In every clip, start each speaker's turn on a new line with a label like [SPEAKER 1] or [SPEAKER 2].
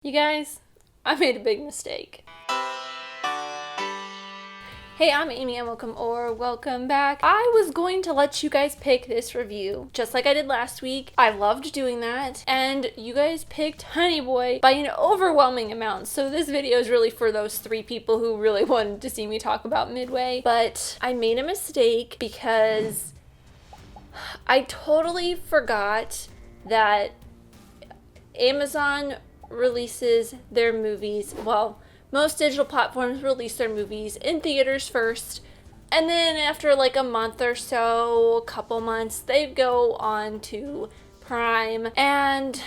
[SPEAKER 1] You guys, I made a big mistake. Hey, I'm Amy and welcome back. I was going to let you guys pick this review, just like I did last week. I loved doing that, and you guys picked Honey Boy by an overwhelming amount, so this video is really for those 3 people who really wanted to see me talk about Midway. But I made a mistake because I totally forgot that Amazon releases their movies, well, most digital platforms release their movies in theaters first, and then after like a month or so, a couple months, they go on to Prime, and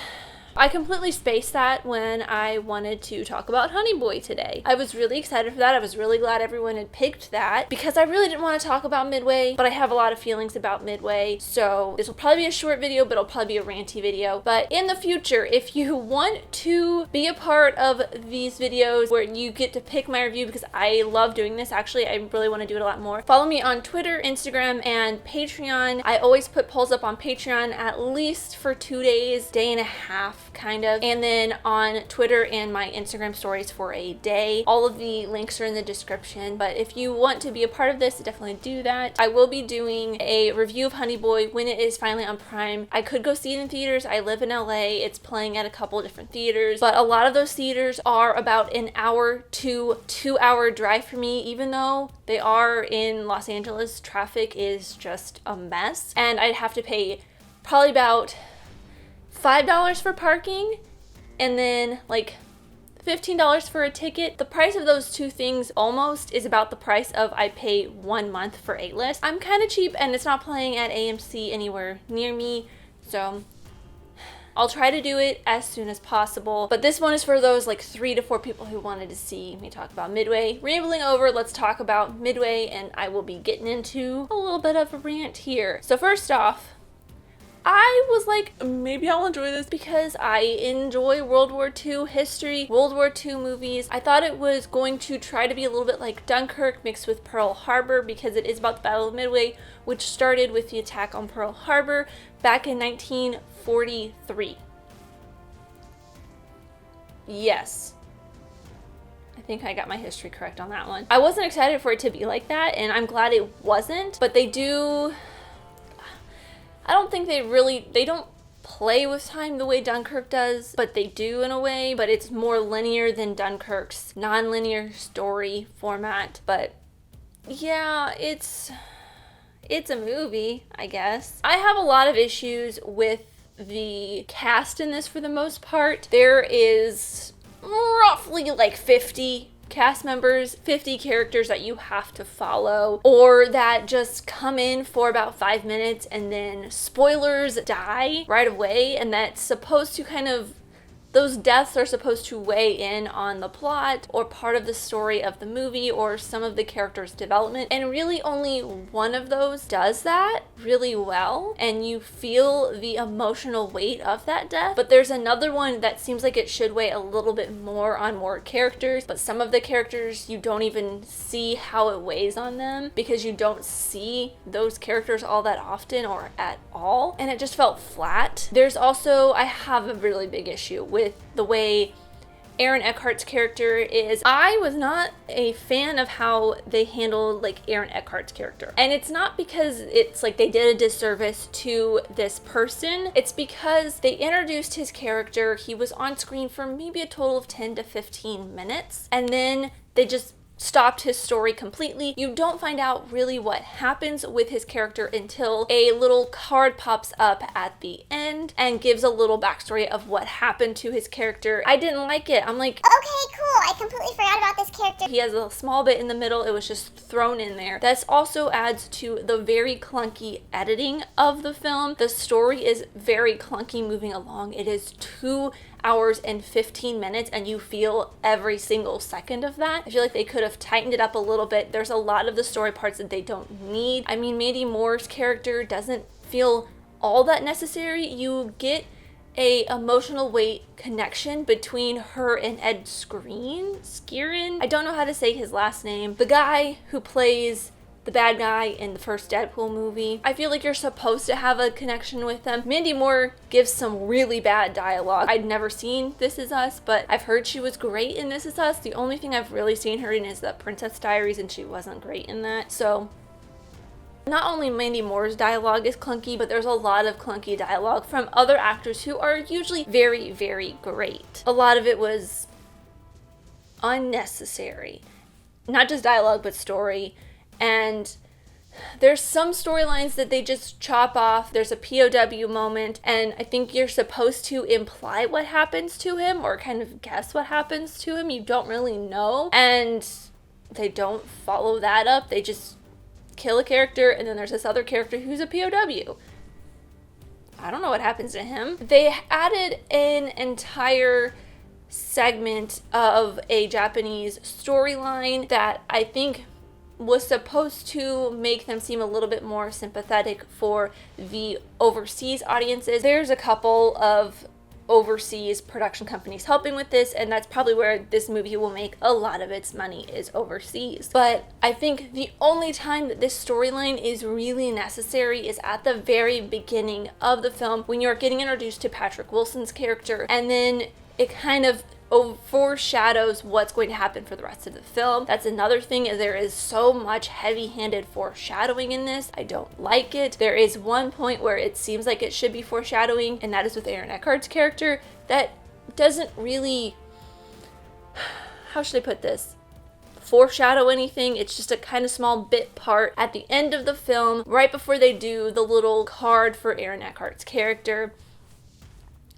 [SPEAKER 1] I completely spaced that when I wanted to talk about Honey Boy today. I was really excited for that. I was really glad everyone had picked that because I really didn't want to talk about Midway, but I have a lot of feelings about Midway. So this will probably be a short video, but it'll probably be a ranty video. But in the future, if you want to be a part of these videos where you get to pick my review, because I love doing this, actually, I really want to do it a lot more. Follow me on Twitter, Instagram, and Patreon. I always put polls up on Patreon at least for 2 days, day and a half, kind of, and then on Twitter and my Instagram stories for a day. All of the links are in the description, but if you want to be a part of this, definitely do that. I will be doing a review of Honey Boy when it is finally on Prime. I could go see it in theaters. I live in LA. It's playing at a couple of different theaters, but a lot of those theaters are about an hour to 2-hour drive for me, even though they are in Los Angeles. Traffic is just a mess, and I'd have to pay probably about $5 for parking and then like $15 for a ticket. The price of those 2 things almost is about the price of I pay 1 month for A-List. I'm kind of cheap, and it's not playing at AMC anywhere near me, so I'll try to do it as soon as possible. But this one is for those like 3 to 4 people who wanted to see me talk about Midway. Rambling over, let's talk about Midway, and I will be getting into a little bit of a rant here. So first off, I was like, maybe I'll enjoy this because I enjoy World War II history, World War II movies. I thought it was going to try to be a little bit like Dunkirk mixed with Pearl Harbor, because it is about the Battle of Midway, which started with the attack on Pearl Harbor back in 1943. Yes. I think I got my history correct on that one. I wasn't excited for it to be like that, and I'm glad it wasn't, but they do... I don't think they don't play with time the way Dunkirk does, but they do in a way, but it's more linear than Dunkirk's non-linear story format. But yeah, it's a movie, I guess. I have a lot of issues with the cast in this for the most part. There is roughly like 50 cast members, 50 characters that you have to follow, or that just come in for about 5 minutes and then spoilers die right away, and that's supposed to kind of, those deaths are supposed to weigh in on the plot or part of the story of the movie or some of the characters' development, and really only one of those does that really well, and you feel the emotional weight of that death. But there's another one that seems like it should weigh a little bit more on more characters, but some of the characters you don't even see how it weighs on them because you don't see those characters all that often or at all, and it just felt flat. There's also, I have a really big issue with the way Aaron Eckhart's character is. I was not a fan of how they handled like Aaron Eckhart's character, and it's not because it's like they did a disservice to this person. It's because they introduced his character. He was on screen for maybe a total of 10 to 15 minutes, and then they just stopped his story completely. You don't find out really what happens with his character until a little card pops up at the end and gives a little backstory of what happened to his character. I didn't like it. I'm like,
[SPEAKER 2] okay, cool, I completely forgot about this character.
[SPEAKER 1] He has a small bit in the middle. It was just thrown in there. This also adds to the very clunky editing of the film. The story is very clunky moving along. It is 2 hours and 15 minutes, and you feel every single second of that. I feel like they could have tightened it up a little bit. There's a lot of the story parts that they don't need. I mean, Mandy Moore's character doesn't feel all that necessary. You get a emotional weight connection between her and Ed Skrein. I don't know how to say his last name. The guy who plays the bad guy in the first Deadpool movie. I feel like you're supposed to have a connection with them. Mandy Moore gives some really bad dialogue. I'd never seen This Is Us, but I've heard she was great in This Is Us. The only thing I've really seen her in is The Princess Diaries, and she wasn't great in that. So not only Mandy Moore's dialogue is clunky, but there's a lot of clunky dialogue from other actors who are usually very, very great. A lot of it was unnecessary. Not just dialogue, but story. And there's some storylines that they just chop off. There's a POW moment, and I think you're supposed to imply what happens to him or kind of guess what happens to him. You don't really know. And they don't follow that up. They just kill a character, and then there's this other character who's a POW. I don't know what happens to him. They added an entire segment of a Japanese storyline that I think was supposed to make them seem a little bit more sympathetic for the overseas audiences. There's a couple of overseas production companies helping with this, and that's probably where this movie will make a lot of its money, is overseas. But I think the only time that this storyline is really necessary is at the very beginning of the film, when you're getting introduced to Patrick Wilson's character, and then it kind of foreshadows what's going to happen for the rest of the film. That's another thing, is there is so much heavy-handed foreshadowing in this. I don't like it. There is one point where it seems like it should be foreshadowing, and that is with Aaron Eckhart's character. That doesn't really, how should I put this, foreshadow anything. It's just a kind of small bit part at the end of the film, right before they do the little card for Aaron Eckhart's character.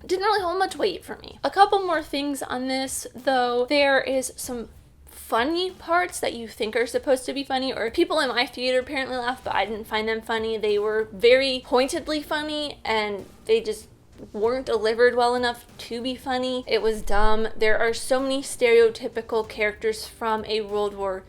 [SPEAKER 1] Didn't really hold much weight for me. A couple more things on this, though. There is some funny parts that you think are supposed to be funny, or people in my theater apparently laughed, but I didn't find them funny. They were very pointedly funny, and they just weren't delivered well enough to be funny. It was dumb. There are so many stereotypical characters from a World War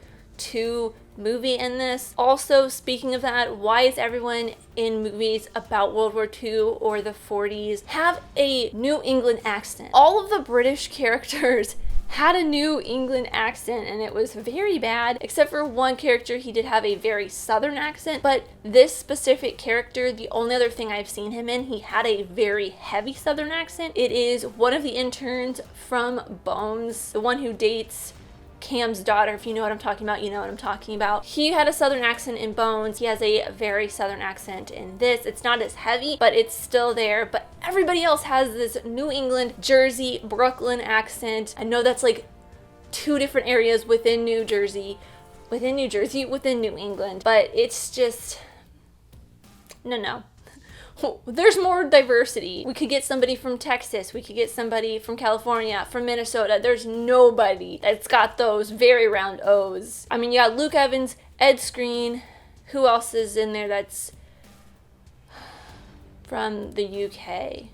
[SPEAKER 1] II movie in this. Also, speaking of that, why is everyone in movies about World War II or the 40s have a New England accent? All of the British characters had a New England accent, and it was very bad, except for one character. He did have a very southern accent, but this specific character, the only other thing I've seen him in, he had a very heavy southern accent. It is one of the interns from Bones, the one who dates Cam's daughter. If you know what I'm talking about, you know what I'm talking about. He had a southern accent in Bones. He has a very southern accent in this. It's not as heavy, but it's still there. But everybody else has this New England, Jersey, Brooklyn accent. I know that's like two different areas within New Jersey, within New England, but it's just, no. There's more diversity. We could get somebody from Texas. We could get somebody from California, from Minnesota. There's nobody that's got those very round O's. I mean, you got Luke Evans, Ed Skrein. Who else is in there that's from the UK?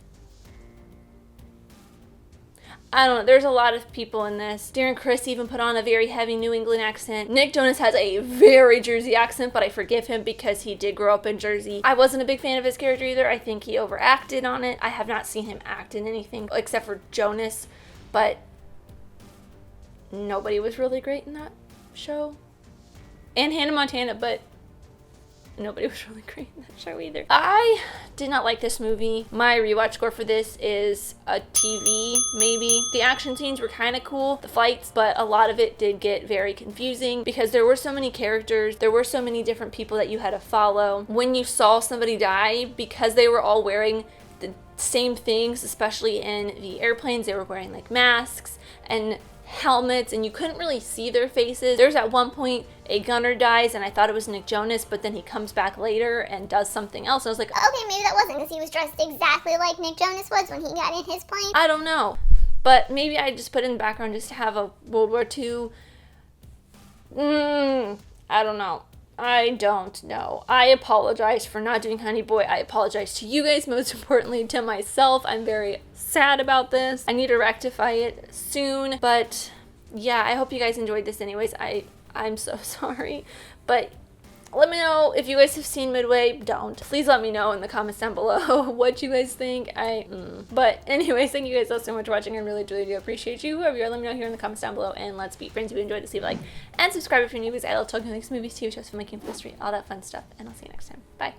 [SPEAKER 1] I don't know. There's a lot of people in this. Darren Criss even put on a very heavy New England accent. Nick Jonas has a very Jersey accent, but I forgive him because he did grow up in Jersey. I wasn't a big fan of his character either. I think he overacted on it. I have not seen him act in anything except for Jonas, but nobody was really great in that show. And Hannah Montana, but nobody was really great in that show either. I did not like this movie. My rewatch score for this is a TV, maybe. The action scenes were kind of cool, the fights, but a lot of it did get very confusing because there were so many characters, there were so many different people that you had to follow. When you saw somebody die, because they were all wearing the same things, especially in the airplanes, they were wearing like masks and helmets, and you couldn't really see their faces. There's at one point a gunner dies, and I thought it was Nick Jonas, but then he comes back later and does something else. I was like,
[SPEAKER 2] okay, maybe that wasn't, because he was dressed exactly like Nick Jonas was when he got in his plane.
[SPEAKER 1] I don't know, but maybe I just put it in the background just to have a World War II. I don't know. I don't know. I apologize for not doing Honey Boy. I apologize to you guys, most importantly to myself. I'm very sad about this. I need to rectify it soon, but yeah, I hope you guys enjoyed this anyways. I'm so sorry, but Let me know if you guys have seen Midway. Don't. Please let me know in the comments down below what you guys think. But anyways, thank you guys all so much for watching. I really do appreciate you. Whoever you are, let me know here in the comments down below. And let's be friends. If you enjoyed this, leave a like and subscribe if you're new, because I love talking like movies, TV shows, filmmaking, history, all that fun stuff. And I'll see you next time. Bye.